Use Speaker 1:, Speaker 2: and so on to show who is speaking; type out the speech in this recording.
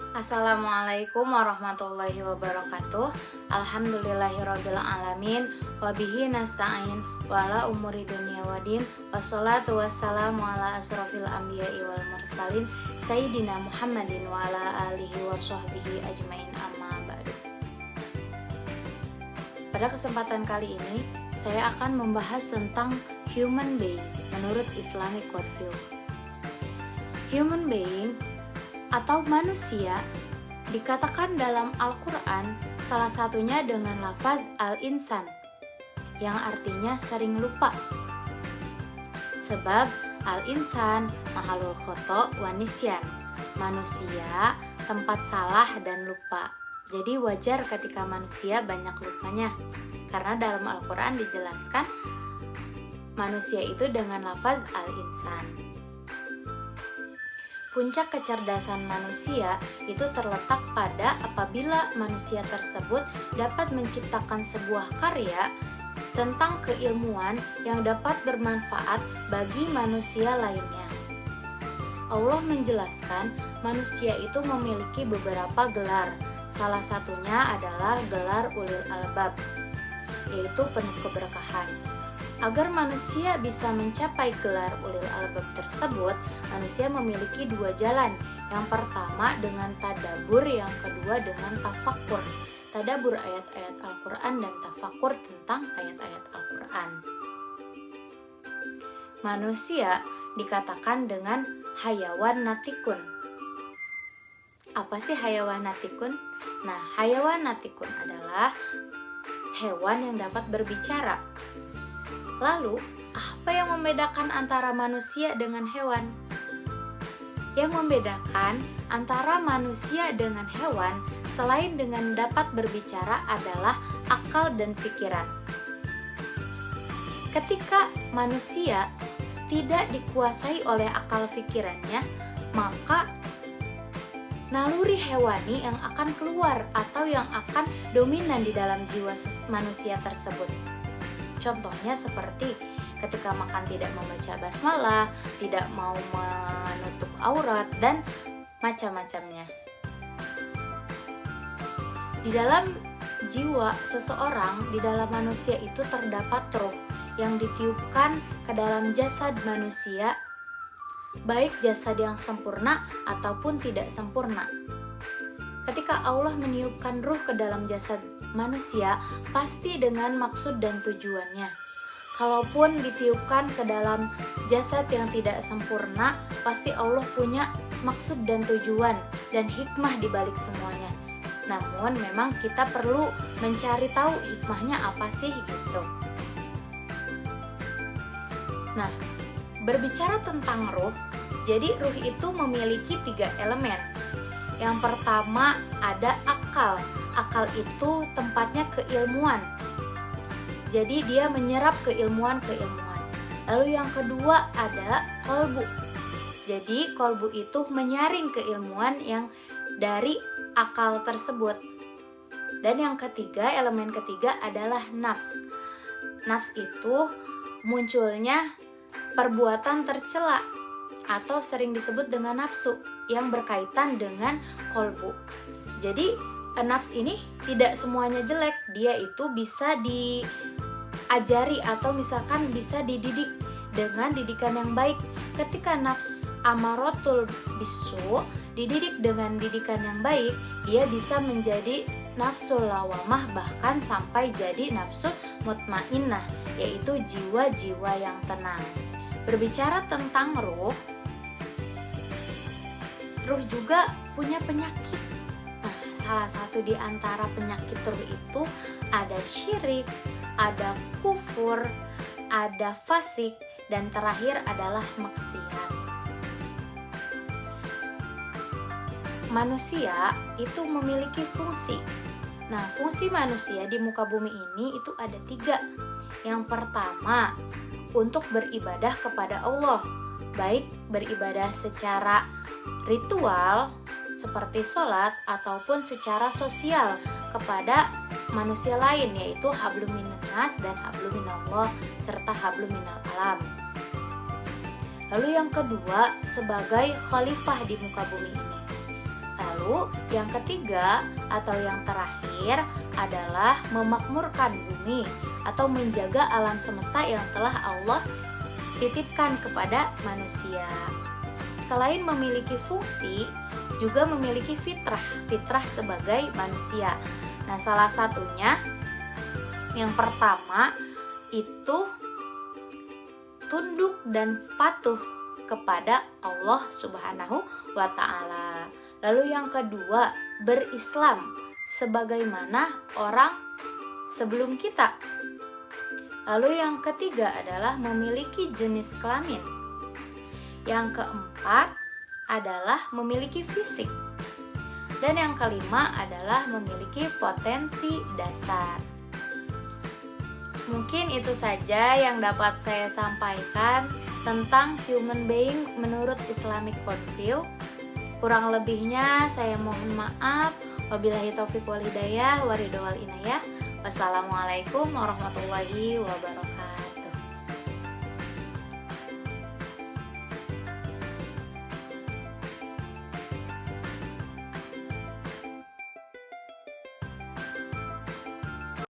Speaker 1: Assalamualaikum warahmatullahi wabarakatuh. Alhamdulillahirabbil alamin wabihi nasta'in wala umuri dunya wadin wassalatu wassalamu ala asrofil anbiya'i wal mursalin sayyidina Muhammadin wa ala alihi wa sahbihi ajmain amma ba'du. Pada kesempatan kali ini saya akan membahas tentang human being menurut Islamic worldview. Human being atau manusia dikatakan dalam Al-Quran salah satunya dengan lafaz al-insan yang artinya sering lupa. Sebab al-insan mahalul khoto wa nisyan, manusia tempat salah dan lupa. Jadi wajar ketika manusia banyak lupanya, karena dalam Al-Quran dijelaskan manusia itu dengan lafaz al-insan. Puncak kecerdasan manusia itu terletak pada apabila manusia tersebut dapat menciptakan sebuah karya tentang keilmuan yang dapat bermanfaat bagi manusia lainnya. Allah menjelaskan manusia itu memiliki beberapa gelar. Salah satunya adalah gelar ulil albab, yaitu penuh keberkahan. Agar manusia bisa mencapai gelar ulil albab tersebut, manusia memiliki dua jalan. Yang pertama dengan tadabbur, yang kedua dengan tafakkur. Tadabbur ayat-ayat Al-Quran dan tafakkur tentang ayat-ayat Al-Quran. Manusia dikatakan dengan hayawan natikun. Apa sih hayawan natikun? Nah, hayawan natikun adalah hewan yang dapat berbicara. Lalu, apa yang membedakan antara manusia dengan hewan? Yang membedakan antara manusia dengan hewan selain dengan dapat berbicara adalah akal dan pikiran. Ketika manusia tidak dikuasai oleh akal pikirannya, maka naluri hewani yang akan keluar atau yang akan dominan di dalam jiwa manusia tersebut. Contohnya seperti ketika makan tidak membaca basmalah, tidak mau menutup aurat, dan macam-macamnya. Di dalam jiwa seseorang, di dalam manusia itu terdapat ruh yang ditiupkan ke dalam jasad manusia, baik jasad yang sempurna ataupun tidak sempurna. Ketika Allah meniupkan ruh ke dalam jasad manusia, pasti dengan maksud dan tujuannya. Kalaupun ditiupkan ke dalam jasad yang tidak sempurna, pasti Allah punya maksud dan tujuan dan hikmah di balik semuanya. Namun memang kita perlu mencari tahu hikmahnya apa sih gitu. Nah, berbicara tentang ruh, jadi ruh itu memiliki 3 elemen. Yang pertama ada akal. Akal itu tempatnya keilmuan. Jadi dia menyerap keilmuan-keilmuan. Lalu yang kedua ada kolbu. Jadi kolbu itu menyaring keilmuan yang dari akal tersebut. Dan yang ketiga, elemen ketiga adalah nafs. Nafs itu munculnya perbuatan tercela atau sering disebut dengan nafsu yang berkaitan dengan kolbu. Jadi nafs ini tidak semuanya jelek, dia itu bisa diajari atau misalkan bisa dididik dengan didikan yang baik. Ketika nafs amaratul bisu dididik dengan didikan yang baik, dia bisa menjadi nafsu lawamah, bahkan sampai jadi nafsu mutmainnah, yaitu jiwa-jiwa yang tenang. Berbicara tentang ruh juga punya penyakit. Nah, salah satu di antara penyakit ruh itu ada syirik, ada kufur, ada fasik, dan terakhir adalah maksiat. Manusia itu memiliki fungsi. Nah, fungsi manusia di muka bumi ini itu ada 3. Yang pertama, untuk beribadah kepada Allah, baik beribadah secara ritual seperti sholat ataupun secara sosial kepada manusia lain, yaitu hablum minan nas dan hablum minallah serta hablum minal alam. Lalu yang kedua, sebagai khalifah di muka bumi ini. Lalu Lalu yang ketiga atau yang terakhir adalah memakmurkan bumi atau menjaga alam semesta yang telah Allah titipkan kepada manusia. Selain memiliki fungsi, juga memiliki fitrah sebagai manusia. Nah, salah satunya yang pertama itu tunduk dan patuh kepada Allah Subhanahu wa Ta'ala. Lalu yang kedua, berislam sebagaimana orang sebelum kita. Lalu yang ketiga adalah memiliki jenis kelamin. Yang keempat adalah memiliki fisik. Dan yang kelima adalah memiliki potensi dasar. Mungkin itu saja yang dapat saya sampaikan tentang human being menurut Islamic worldview. Kurang lebihnya saya mohon maaf. Wabillahi taufiq wal hidayah, waridho wal inayah. Wassalamualaikum warahmatullahi wabarakatuh.